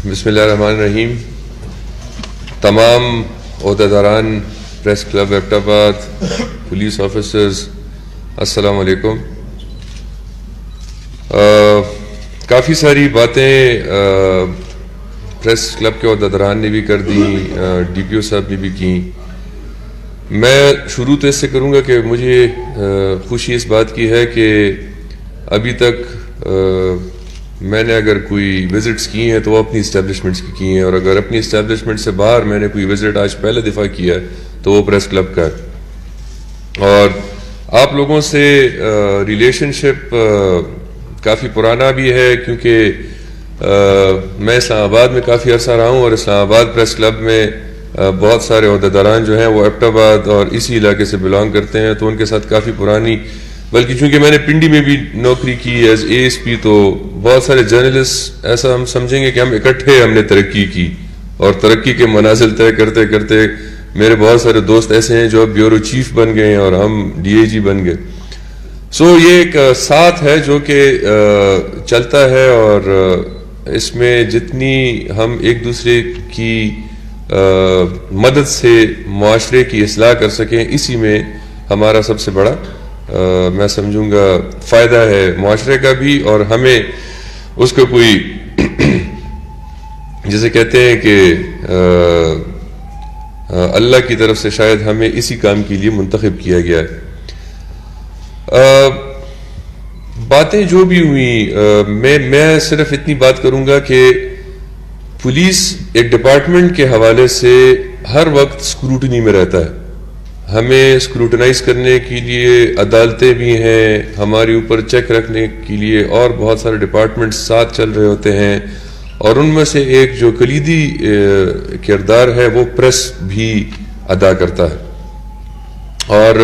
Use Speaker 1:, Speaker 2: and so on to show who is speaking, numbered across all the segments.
Speaker 1: بسم اللہ الرحمن الرحیم. تمام عہدیداران پریس کلب ایبٹ آباد، پولیس آفیسرز، السلام علیکم. کافی ساری باتیں پریس کلب کے عہدیداران نے بھی کر دیں، ڈی پی او صاحب نے بھی کی. میں شروع تو اس سے کروں گا کہ مجھے خوشی اس بات کی ہے کہ ابھی تک میں نے اگر کوئی وزٹس کی ہیں تو وہ اپنی اسٹیبلشمنٹس کی ہیں، اور اگر اپنی اسٹیبلشمنٹ سے باہر میں نے کوئی وزٹ آج پہلا دفعہ کیا ہے تو وہ پریس کلب کا ہے. اور آپ لوگوں سے ریلیشن شپ کافی پرانا بھی ہے، کیونکہ میں اسلام آباد میں کافی عرصہ رہا ہوں، اور اسلام آباد پریس کلب میں بہت سارے عہدیداران جو ہیں وہ ایبٹ آباد اور اسی علاقے سے بلانگ کرتے ہیں، تو ان کے ساتھ کافی پرانی، بلکہ چونکہ میں نے پنڈی میں بھی نوکری کی ایز اے ایس پی، تو بہت سارے جرنلسٹ ایسا ہم سمجھیں گے کہ ہم اکٹھے ہم نے ترقی کی، اور ترقی کے منازل طے کرتے کرتے میرے بہت سارے دوست ایسے ہیں جو اب بیورو چیف بن گئے ہیں اور ہم ڈی اے جی بن گئے. سو یہ ایک ساتھ ہے جو کہ چلتا ہے، اور اس میں جتنی ہم ایک دوسرے کی مدد سے معاشرے کی اصلاح کر سکیں، اسی میں ہمارا سب سے بڑا میں سمجھوں گا فائدہ ہے معاشرے کا بھی، اور ہمیں اس کو کوئی جسے کہتے ہیں کہ اللہ کی طرف سے شاید ہمیں اسی کام کے لیے منتخب کیا گیا ہے. باتیں جو بھی ہوئیں، میں صرف اتنی بات کروں گا کہ پولیس ایک ڈپارٹمنٹ کے حوالے سے ہر وقت اسکروٹنی میں رہتا ہے. ہمیں اسکروٹنائز کرنے کے لیے عدالتیں بھی ہیں، ہمارے اوپر چیک رکھنے کے لیے اور بہت سارے ڈپارٹمنٹس ساتھ چل رہے ہوتے ہیں، اور ان میں سے ایک جو کلیدی کردار ہے وہ پریس بھی ادا کرتا ہے. اور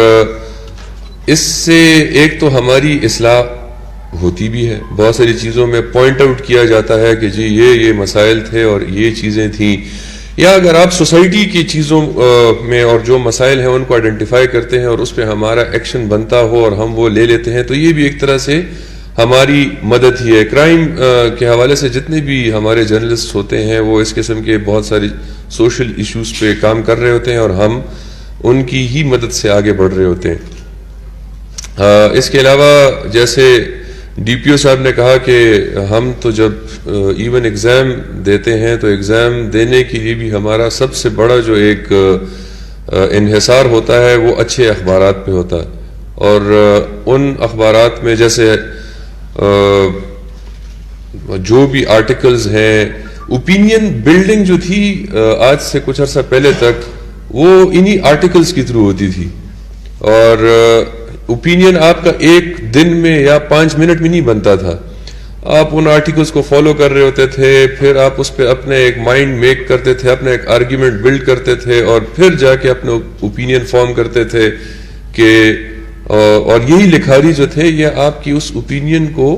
Speaker 1: اس سے ایک تو ہماری اصلاح ہوتی بھی ہے، بہت ساری چیزوں میں پوائنٹ آؤٹ کیا جاتا ہے کہ جی یہ مسائل تھے اور یہ چیزیں تھیں، یا اگر آپ سوسائٹی کی چیزوں میں اور جو مسائل ہیں ان کو آئیڈینٹیفائی کرتے ہیں اور اس پہ ہمارا ایکشن بنتا ہو اور ہم وہ لے لیتے ہیں، تو یہ بھی ایک طرح سے ہماری مدد ہی ہے. کرائم کے حوالے سے جتنے بھی ہمارے جرنلسٹ ہوتے ہیں وہ اس قسم کے بہت ساری سوشل ایشوز پہ کام کر رہے ہوتے ہیں، اور ہم ان کی ہی مدد سے آگے بڑھ رہے ہوتے ہیں. اس کے علاوہ جیسے ڈی پی او صاحب نے کہا کہ ہم تو جب ایون ایگزام دیتے ہیں تو ایگزام دینے کے لیے بھی ہمارا سب سے بڑا جو ایک انحصار ہوتا ہے وہ اچھے اخبارات پہ ہوتا ہے. اور ان اخبارات میں جیسے جو بھی آرٹیکلز ہیں، اوپینین بلڈنگ جو تھی آج سے کچھ عرصہ پہلے تک وہ انہی آرٹیکلز کی تھرو ہوتی تھی، اور اوپینین آپ کا ایک دن میں یا 5 منٹ میں نہیں بنتا تھا. آپ ان آرٹیکلز کو فالو کر رہے ہوتے تھے، پھر آپ اس پہ اپنے ایک مائنڈ میک کرتے تھے، اپنا ایک آرگیومنٹ بلڈ کرتے تھے، اور پھر جا کے اپنے اوپینین فارم کرتے تھے کہ اور یہی لکھاری جو تھے یہ آپ کی اس اوپینین کو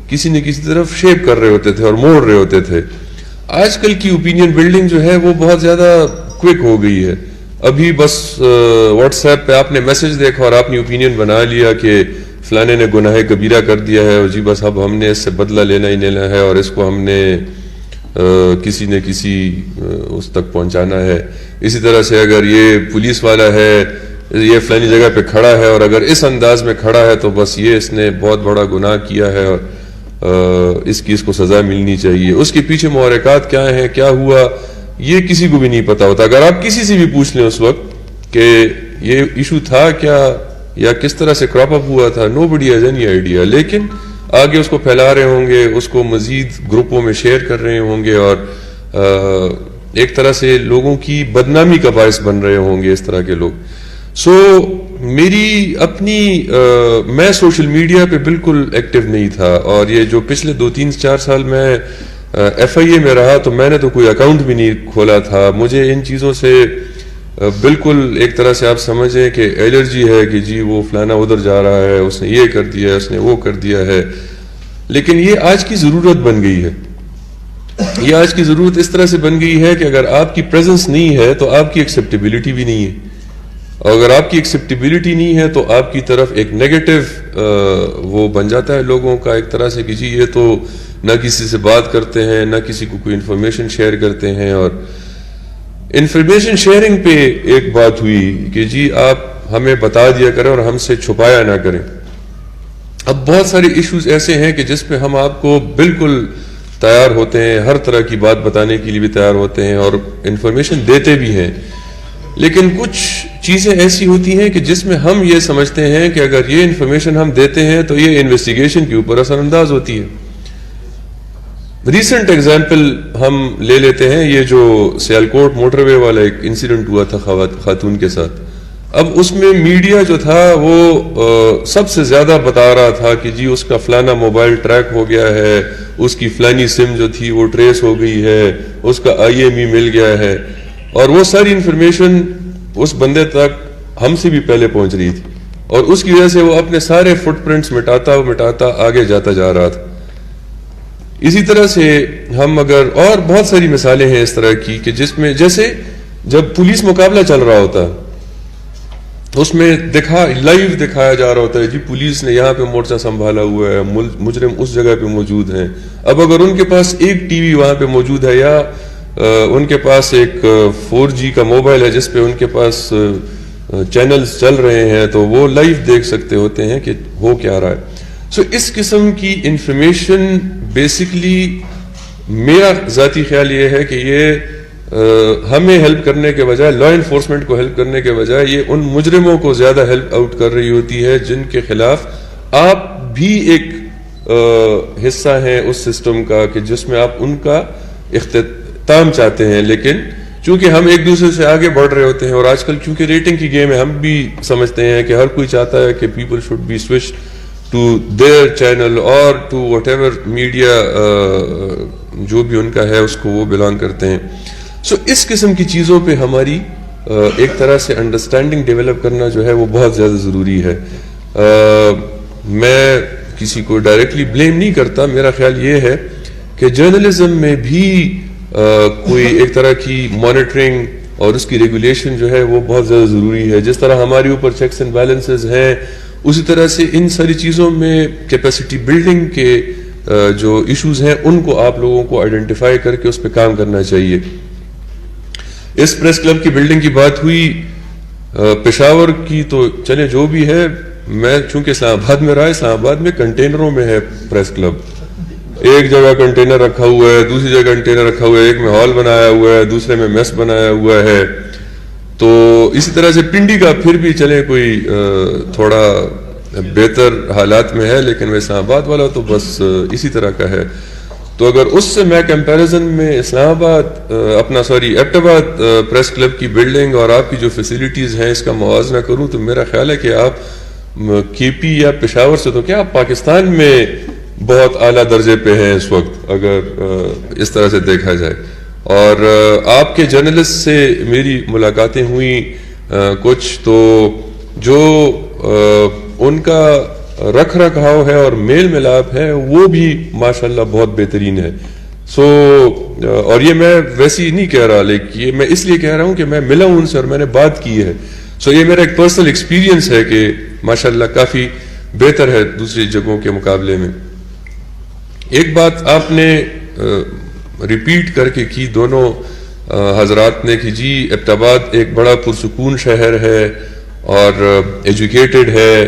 Speaker 1: کسی نہ کسی طرف شیپ کر رہے ہوتے تھے اور موڑ رہے ہوتے تھے. آج کل کی اوپینین بلڈنگ جو ہے وہ بہت زیادہ کوئک ہو گئی ہے. ابھی بس واٹس ایپ پہ آپ نے میسج دیکھا اور آپ نے اوپینین بنا لیا کہ فلانے نے گناہ کبیرہ کر دیا ہے، اور جی بس اب ہم نے اس سے بدلہ لینا ہی لینا ہے، اور اس کو ہم نے کسی نہ کسی اس تک پہنچانا ہے. اسی طرح سے اگر یہ پولیس والا ہے، یہ فلانی جگہ پہ کھڑا ہے، اور اگر اس انداز میں کھڑا ہے تو بس یہ اس نے بہت بڑا گناہ کیا ہے اور اس کو سزا ملنی چاہیے. اس کے پیچھے محرکات کیا ہیں، کیا ہوا، یہ کسی کو بھی نہیں پتا ہوتا. اگر آپ کسی سے بھی پوچھ لیں اس وقت کہ یہ ایشو تھا کیا یا کس طرح سے کراپ اپ ہوا تھا، نو بڈی ہیز اینی آئیڈیا. لیکن آگے اس کو پھیلا رہے ہوں گے، اس کو مزید گروپوں میں شیئر کر رہے ہوں گے، اور ایک طرح سے لوگوں کی بدنامی کا باعث بن رہے ہوں گے اس طرح کے لوگ. سو میری اپنی میں سوشل میڈیا پہ بالکل ایکٹیو نہیں تھا، اور یہ جو پچھلے 2-3-4 سال میں ایف آئی اے میں رہا تو میں نے تو کوئی اکاؤنٹ بھی نہیں کھولا تھا. مجھے ان چیزوں سے بالکل ایک طرح سے آپ سمجھیں کہ الرجی ہے کہ جی وہ فلانا ادھر جا رہا ہے، اس نے یہ کر دیا ہے، اس نے وہ کر دیا ہے. لیکن یہ آج کی ضرورت بن گئی ہے. یہ آج کی ضرورت اس طرح سے بن گئی ہے کہ اگر آپ کی پریزنس نہیں ہے تو آپ کی ایکسیپٹیبلٹی بھی نہیں ہے، اور اگر آپ کی ایکسیپٹیبلٹی نہیں ہے تو آپ کی طرف ایک نیگیٹو وہ بن جاتا ہے لوگوں کا ایک طرح سے کہ جی یہ تو نہ کسی سے بات کرتے ہیں، نہ کسی کو کوئی انفارمیشن شیئر کرتے ہیں. اور انفارمیشن شیئرنگ پہ ایک بات ہوئی کہ جی آپ ہمیں بتا دیا کریں اور ہم سے چھپایا نہ کریں. اب بہت سارے ایشوز ایسے ہیں کہ جس پہ ہم آپ کو بالکل تیار ہوتے ہیں، ہر طرح کی بات بتانے کے لیے بھی تیار ہوتے ہیں اور انفارمیشن دیتے بھی ہیں، لیکن کچھ چیزیں ایسی ہوتی ہیں کہ جس میں ہم یہ سمجھتے ہیں کہ اگر یہ انفارمیشن ہم دیتے ہیں تو یہ انویسٹیگیشن کے اوپر اثر انداز ہوتی ہے. ریسنٹ ایگزامپل ہم لے لیتے ہیں، یہ جو سیالکوٹ موٹر وے والا ایک انسیڈنٹ ہوا تھا خاتون کے ساتھ. اب اس میں میڈیا جو تھا وہ سب سے زیادہ بتا رہا تھا کہ جی اس کا فلانا موبائل ٹریک ہو گیا ہے، اس کی فلانی سم جو تھی وہ ٹریس ہو گئی ہے، اس کا IME مل گیا ہے. اور وہ ساری انفارمیشن اس بندے تک ہم سے بھی پہلے پہنچ رہی تھی اور اس کی وجہ سے وہ اپنے سارے فٹ پرنٹس مٹاتا آگے جاتا جا رہا تھا. اسی طرح سے ہم اگر اور بہت ساری مثالیں ہیں اس طرح کی کہ جس میں جیسے جب پولیس مقابلہ چل رہا ہوتا اس میں لائیو دکھایا جا رہا ہوتا ہے جی پولیس نے یہاں پہ مورچہ سنبھالا ہوا ہے، مجرم اس جگہ پہ موجود ہیں. اب اگر ان کے پاس ایک ٹی وی وہاں پہ موجود ہے یا ان کے پاس ایک 4G کا موبائل ہے جس پہ ان کے پاس چینلز چل رہے ہیں تو وہ لائیو دیکھ سکتے ہوتے ہیں کہ ہو کیا رہا ہے. سو اس قسم کی انفارمیشن بیسکلی میرا ذاتی خیال یہ ہے کہ یہ ہمیں ہیلپ کرنے کے بجائے، لا انفورسمنٹ کو ہیلپ کرنے کے بجائے یہ ان مجرموں کو زیادہ ہیلپ آؤٹ کر رہی ہوتی ہے جن کے خلاف آپ بھی ایک حصہ ہیں اس سسٹم کا کہ جس میں آپ ان کا اختتام چاہتے ہیں. لیکن چونکہ ہم ایک دوسرے سے آگے بڑھ رہے ہوتے ہیں اور آج کل چونکہ ریٹنگ کی گیم ہے، ہم بھی سمجھتے ہیں کہ ہر کوئی چاہتا ہے کہ people should be switch to their channel اور ٹو وٹ ایور میڈیا جو بھی ان کا ہے اس کو وہ بلانگ کرتے ہیں. سو اس قسم کی چیزوں پہ ہماری ایک طرح سے انڈرسٹینڈنگ ڈیولپ کرنا جو ہے وہ بہت زیادہ ضروری ہے. میں کسی کو ڈائریکٹلی بلیم نہیں کرتا، میرا خیال یہ ہے کہ جرنلزم میں بھی کوئی ایک طرح کی مانیٹرنگ اور اس کی ریگولیشن جو ہے وہ بہت زیادہ ضروری ہے. جس طرح ہمارے اوپر چیکس اینڈ بیلنسز ہیں اسی طرح سے ان ساری چیزوں میں کیپیسٹی بلڈنگ کے جو ایشوز ہیں ان کو آپ لوگوں کو آئیڈینٹیفائی کر کے اس پہ کام کرنا چاہیے. اس پریس کلب کی بلڈنگ کی بات ہوئی، پشاور کی تو چلے جو بھی ہے، میں چونکہ اسلام آباد میں رہا، اسلام آباد میں کنٹینروں میں ہے پریس کلب. ایک جگہ کنٹینر رکھا ہوا ہے، دوسری جگہ کنٹینر رکھا ہوا ہے، ایک میں ہال بنایا ہوا ہے، دوسرے میں میس بنایا ہوا ہے. تو اسی طرح سے پنڈی کا پھر بھی چلے کوئی تھوڑا بہتر حالات میں ہے، لیکن وہ اسلام آباد والا تو بس اسی طرح کا ہے. تو اگر اس سے میں کمپیریزن میں اسلام آباد ایبٹ آباد پریس کلب کی بلڈنگ اور آپ کی جو فیسلٹیز ہیں اس کا موازنہ کروں تو میرا خیال ہے کہ آپ KP یا پشاور سے تو کیا آپ پاکستان میں بہت اعلیٰ درجے پہ ہیں اس وقت اگر اس طرح سے دیکھا جائے. اور آپ کے جرنلسٹ سے میری ملاقاتیں ہوئیں کچھ، تو جو ان کا رکھ رکھاؤ ہے اور میل ملاپ ہے وہ بھی ماشاءاللہ بہت بہترین ہے. اور یہ میں ویسے ہی نہیں کہہ رہا، لیکن یہ میں اس لیے کہہ رہا ہوں کہ میں ملا ہوں ان سے اور میں نے بات کی ہے. یہ میرا ایک پرسنل ایکسپیرینس ہے کہ ماشاءاللہ کافی بہتر ہے دوسری جگہوں کے مقابلے میں. ایک بات آپ نے ریپیٹ کر کے کی دونوں حضرات نے کہ جی ایبٹ آباد ایک بڑا پرسکون شہر ہے اور ایجوکیٹڈ ہے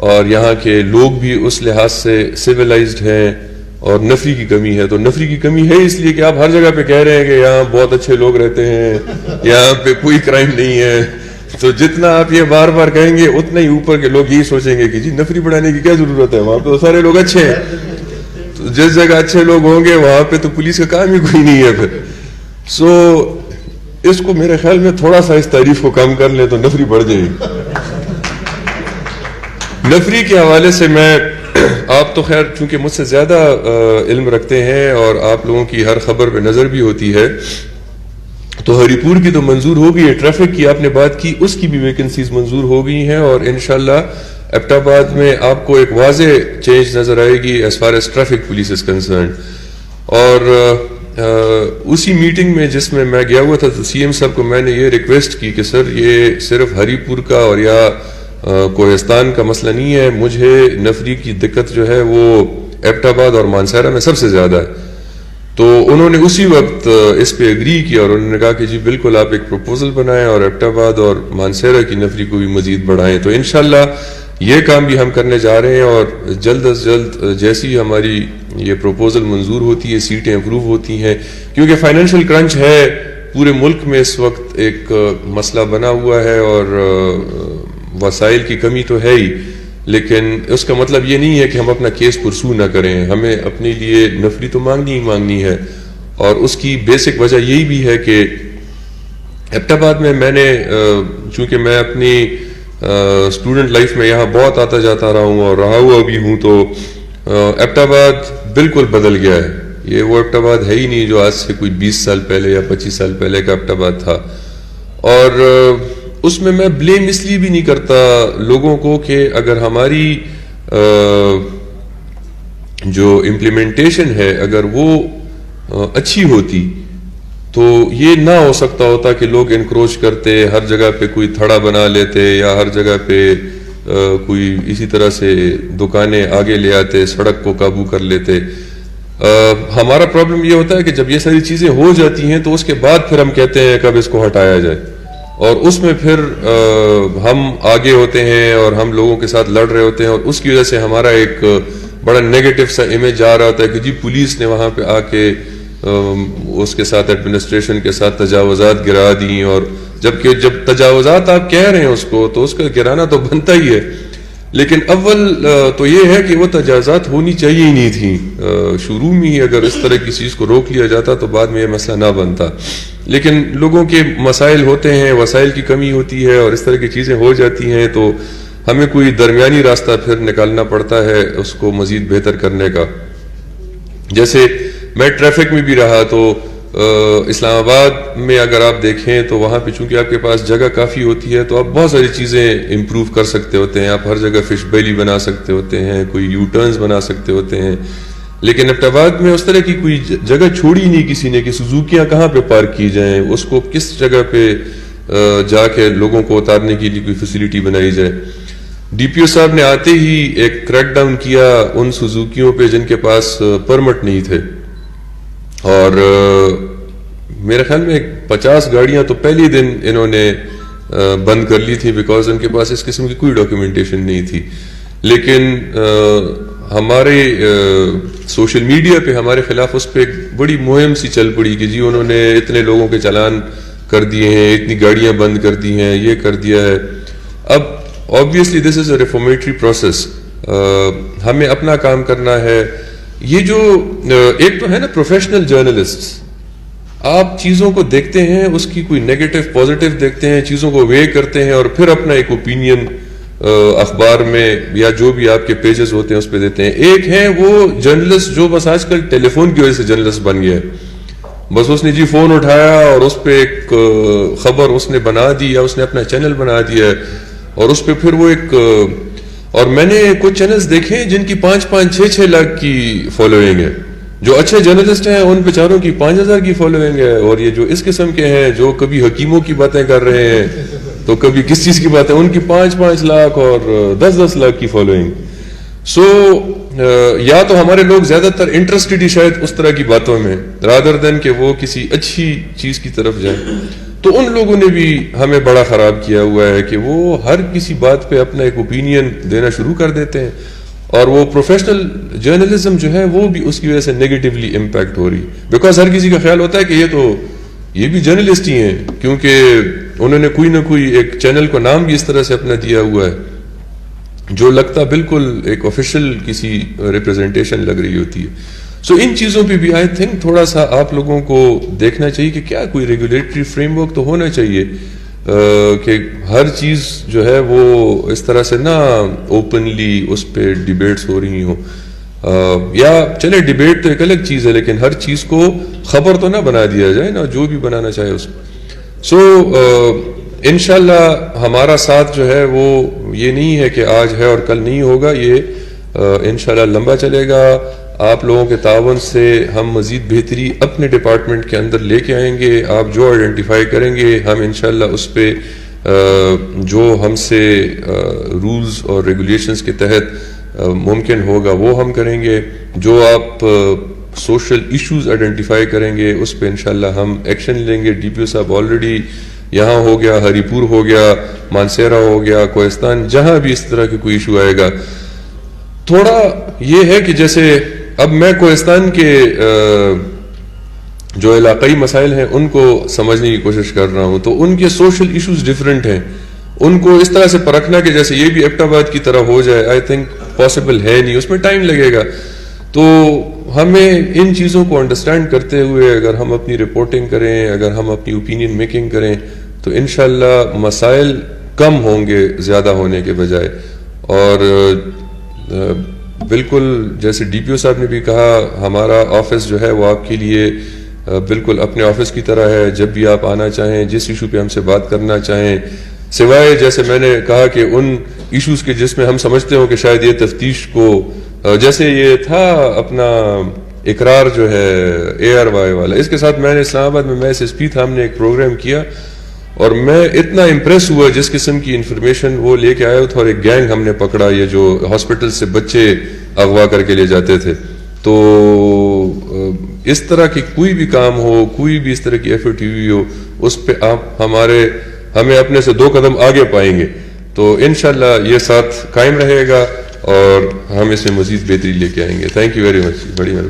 Speaker 1: اور یہاں کے لوگ بھی اس لحاظ سے سویلائزڈ ہیں اور نفری کی کمی ہے. تو نفری کی کمی ہے اس لیے کہ آپ ہر جگہ پہ کہہ رہے ہیں کہ یہاں بہت اچھے لوگ رہتے ہیں، یہاں پہ کوئی کرائم نہیں ہے. تو جتنا آپ یہ بار بار کہیں گے اتنا ہی اوپر کے لوگ یہی سوچیں گے کہ جی نفری بڑھانے کی کیا ضرورت ہے، وہاں پہ تو سارے لوگ اچھے ہیں. تو جس جگہ اچھے لوگ ہوں گے وہاں پہ تو پولیس کا کام ہی کوئی نہیں ہے پھر. اس کو میرے خیال میں تھوڑا سا اس تعریف کو کم کر لیں تو نفری بڑھ جائے گی. نفری کے حوالے سے میں آپ تو خیر چونکہ مجھ سے زیادہ علم رکھتے ہیں اور آپ لوگوں کی ہر خبر پہ نظر بھی ہوتی ہے، تو ہری پور کی تو منظور ہو گئی ہے، ٹریفک کی آپ نے بات کی اس کی بھی ویکنسیز منظور ہو گئی ہیں اور انشاءاللہ ایبٹ آباد میں آپ کو ایک واضح چینج نظر آئے گی as far as traffic police is concerned. اور اسی میٹنگ میں جس میں گیا ہوا تھا تو CM صاحب کو میں نے یہ ریکویسٹ کی کہ سر یہ صرف ہری پور کا اور یا کوہستان کا مسئلہ نہیں ہے، مجھے نفری کی دقت جو ہے وہ ایبٹ آباد اور مانسہرہ میں سب سے زیادہ ہے. تو انہوں نے اسی وقت اس پہ اگری کیا اور انہوں نے کہا کہ جی بالکل آپ ایک پروپوزل بنائیں اور ایبٹ آباد اور مانسہرہ کی نفری کو بھی مزید بڑھائیں. تو انشاءاللہ یہ کام بھی ہم کرنے جا رہے ہیں اور جلد از جلد جیسی ہماری یہ پروپوزل منظور ہوتی ہے, سیٹیں اپروو ہوتی ہیں, کیونکہ فائنینشیل کرنچ ہے پورے ملک میں اس وقت ایک مسئلہ بنا ہوا ہے اور وسائل کی کمی تو ہے ہی, لیکن اس کا مطلب یہ نہیں ہے کہ ہم اپنا کیس پرسو نہ کریں. ہمیں اپنے لیے نفری تو مانگنی ہی مانگنی ہے, اور اس کی بیسک وجہ یہی بھی ہے کہ ایبٹ آباد میں نے چونکہ میں اپنی اسٹوڈنٹ لائف میں یہاں بہت آتا جاتا رہا ہوں اور رہا ہوا بھی ہوں, تو ایبٹ آباد بالکل بدل گیا ہے. یہ وہ ایبٹ آباد ہے ہی نہیں جو آج سے کوئی 20 سال پہلے یا 25 سال پہلے کا ایبٹ آباد تھا. اور اس میں بلیم اس لیے بھی نہیں کرتا لوگوں کو کہ اگر ہماری جو امپلیمنٹیشن ہے اگر وہ اچھی ہوتی تو یہ نہ ہو سکتا ہوتا کہ لوگ انکروچ کرتے, ہر جگہ پہ کوئی تھڑا بنا لیتے یا ہر جگہ پہ کوئی اسی طرح سے دکانیں آگے لے آتے, سڑک کو قابو کر لیتے. ہمارا پرابلم یہ ہوتا ہے کہ جب یہ ساری چیزیں ہو جاتی ہیں تو اس کے بعد پھر ہم کہتے ہیں کب اس کو ہٹایا جائے, اور اس میں پھر ہم آگے ہوتے ہیں اور ہم لوگوں کے ساتھ لڑ رہے ہوتے ہیں, اور اس کی وجہ سے ہمارا ایک بڑا نیگیٹو سا امیج آ رہا ہوتا ہے کہ جی پولیس نے وہاں پہ آ کے اس کے ساتھ ایڈمنسٹریشن کے ساتھ تجاوزات گرا دیں, اور جبکہ جب تجاوزات آپ کہہ رہے ہیں اس کو تو اس کا گرانا تو بنتا ہی ہے, لیکن اول تو یہ ہے کہ وہ تجاوزات ہونی چاہیے ہی نہیں تھی. شروع میں ہی اگر اس طرح کی چیز کو روک لیا جاتا تو بعد میں یہ مسئلہ نہ بنتا, لیکن لوگوں کے مسائل ہوتے ہیں, وسائل کی کمی ہوتی ہے اور اس طرح کی چیزیں ہو جاتی ہیں, تو ہمیں کوئی درمیانی راستہ پھر نکالنا پڑتا ہے اس کو مزید بہتر کرنے کا. جیسے میں ٹریفک میں بھی رہا تو اسلام آباد میں اگر آپ دیکھیں تو وہاں پہ چونکہ آپ کے پاس جگہ کافی ہوتی ہے تو آپ بہت ساری چیزیں امپروو کر سکتے ہوتے ہیں. آپ ہر جگہ فش بیلی بنا سکتے ہوتے ہیں, کوئی یو ٹرنز بنا سکتے ہوتے ہیں, لیکن ایبٹ آباد میں اس طرح کی کوئی جگہ چھوڑی نہیں کسی نے کہ سوزوکیاں کہاں پہ پارک کی جائیں, اس کو کس جگہ پہ جا کے لوگوں کو اتارنے کے لیے کوئی فیسلٹی بنائی جائے. ڈی پی او صاحب نے آتے ہی ایک کریک ڈاؤن کیا ان سوزوکیوں پہ جن کے پاس پرمٹ نہیں تھے, اور میرے خیال میں 50 گاڑیاں تو پہلے دن انہوں نے بند کر لی تھی بیکاز ان کے پاس اس قسم کی کوئی ڈاکیومنٹیشن نہیں تھی. لیکن ہمارے سوشل میڈیا پہ ہمارے خلاف اس پہ ایک بڑی مہم سی چل پڑی کہ جی انہوں نے اتنے لوگوں کے چالان کر دیے ہیں, اتنی گاڑیاں بند کر دی ہیں, یہ کر دیا ہے. اب obviously this is a reformatory process, ہمیں اپنا کام کرنا ہے. یہ جو ایک تو ہے نا پروفیشنل جرنلسٹ, آپ چیزوں کو دیکھتے ہیں, اس کی کوئی نیگیٹو پازیٹیو دیکھتے ہیں, چیزوں کو وے کرتے ہیں اور پھر اپنا ایک اوپینین اخبار میں یا جو بھی آپ کے پیجز ہوتے ہیں اس پہ دیتے ہیں. ایک ہے وہ جرنلسٹ جو بس آج کل ٹیلی فون کی وجہ سے جرنلسٹ بن گیا ہے, بس اس نے جی فون اٹھایا اور اس پہ ایک خبر اس نے بنا دی یا اس نے اپنا چینل بنا دیا ہے, اور اس پہ پھر وہ ایک اور میں نے کچھ چینلز دیکھے جن کی 5-6 لاکھ کی فالوئنگ ہے. جو اچھے جرنلسٹ ہیں ان بیچاروں کی 5000 کی فالوئنگ ہے, اور یہ جو اس قسم کے ہیں جو کبھی حکیموں کی باتیں کر رہے ہیں تو کبھی کس چیز کی باتیں, ان کی 5 لاکھ اور 10 لاکھ کی فالوئنگ. سو یا تو ہمارے لوگ زیادہ تر انٹرسٹڈ ہی شاید اس طرح کی باتوں میں رادر دین کہ وہ کسی اچھی چیز کی طرف جائیں. تو ان لوگوں نے بھی ہمیں بڑا خراب کیا ہوا ہے کہ وہ ہر کسی بات پہ اپنا ایک اوپینین دینا شروع کر دیتے ہیں, اور وہ پروفیشنل جرنلزم جو ہے وہ بھی اس کی وجہ سے نیگیٹیولی امپیکٹ ہو رہی, بیکاز ہر کسی کا خیال ہوتا ہے کہ یہ بھی جرنلسٹ ہی ہیں, کیونکہ انہوں نے کوئی نہ کوئی ایک چینل کو نام بھی اس طرح سے اپنا دیا ہوا ہے جو لگتا بالکل ایک آفیشیل کسی ریپرزنٹیشن لگ رہی ہوتی ہے. سو ان چیزوں پہ بھی آئی تھنک تھوڑا سا آپ لوگوں کو دیکھنا چاہیے کہ کیا کوئی ریگولیٹری فریم ورک تو ہونا چاہیے کہ ہر چیز جو ہے وہ اس طرح سے نہ اوپنلی اس پہ ڈیبیٹس ہو رہی ہوں, یا چلے ڈیبیٹ تو ایک الگ چیز ہے لیکن ہر چیز کو خبر تو نہ بنا دیا جائے نا, جو بھی بنانا چاہے اس کو. سو انشاءاللہ ہمارا ساتھ جو ہے وہ یہ نہیں ہے کہ آج ہے اور کل نہیں ہوگا, یہ انشاءاللہ لمبا چلے گا. آپ لوگوں کے تعاون سے ہم مزید بہتری اپنے ڈپارٹمنٹ کے اندر لے کے آئیں گے. آپ جو آئیڈینٹیفائی کریں گے ہم انشاءاللہ اس پہ جو ہم سے رولز اور ریگولیشنز کے تحت ممکن ہوگا وہ ہم کریں گے. جو آپ سوشل ایشوز آئیڈینٹیفائی کریں گے اس پہ انشاءاللہ ہم ایکشن لیں گے. ڈی پی او صاحب آلریڈی یہاں ہو گیا, ہری پور ہو گیا, مانسیرا ہو گیا, کوہستان, جہاں بھی اس طرح کی کوئی ایشو آئے گا. تھوڑا یہ ہے کہ جیسے اب میں کوہستان کے جو علاقائی مسائل ہیں ان کو سمجھنے کی کوشش کر رہا ہوں, تو ان کے سوشل ایشوز ڈیفرنٹ ہیں. ان کو اس طرح سے پرکھنا کہ جیسے یہ بھی ایبٹ آباد کی طرح ہو جائے, آئی تھنک پاسبل ہے نہیں, اس میں ٹائم لگے گا. تو ہمیں ان چیزوں کو انڈرسٹینڈ کرتے ہوئے اگر ہم اپنی رپورٹنگ کریں, اگر ہم اپنی اوپینین میکنگ کریں, تو انشاءاللہ مسائل کم ہوں گے زیادہ ہونے کے بجائے. اور بالکل جیسے ڈی پی او صاحب نے بھی کہا, ہمارا آفس جو ہے وہ آپ کے لیے بالکل اپنے آفس کی طرح ہے. جب بھی آپ آنا چاہیں, جس ایشو پہ ہم سے بات کرنا چاہیں, سوائے جیسے میں نے کہا کہ ان ایشوز کے جس میں ہم سمجھتے ہوں کہ شاید یہ تفتیش کو, جیسے یہ تھا اپنا اقرار جو ہے اے آر وائی والا, اس کے ساتھ میں نے اسلام آباد میں ایس ایس پی تھا, ہم نے ایک پروگرام کیا اور میں اتنا امپریس ہوا جس قسم کی انفارمیشن وہ لے کے آیا تھا. اور ایک گینگ ہم نے پکڑا, یہ جو ہاسپٹل سے بچے اغوا کر کے لے جاتے تھے. تو اس طرح کی کوئی بھی کام ہو, کوئی بھی اس طرح کی ایفرٹ ہوئی ہو, اس پہ آپ ہمیں اپنے سے 2 قدم آگے پائیں گے. تو انشاءاللہ یہ ساتھ قائم رہے گا اور ہم اس میں مزید بہتری لے کے آئیں گے. تھینک یو ویری مچ, بڑی مہربانی.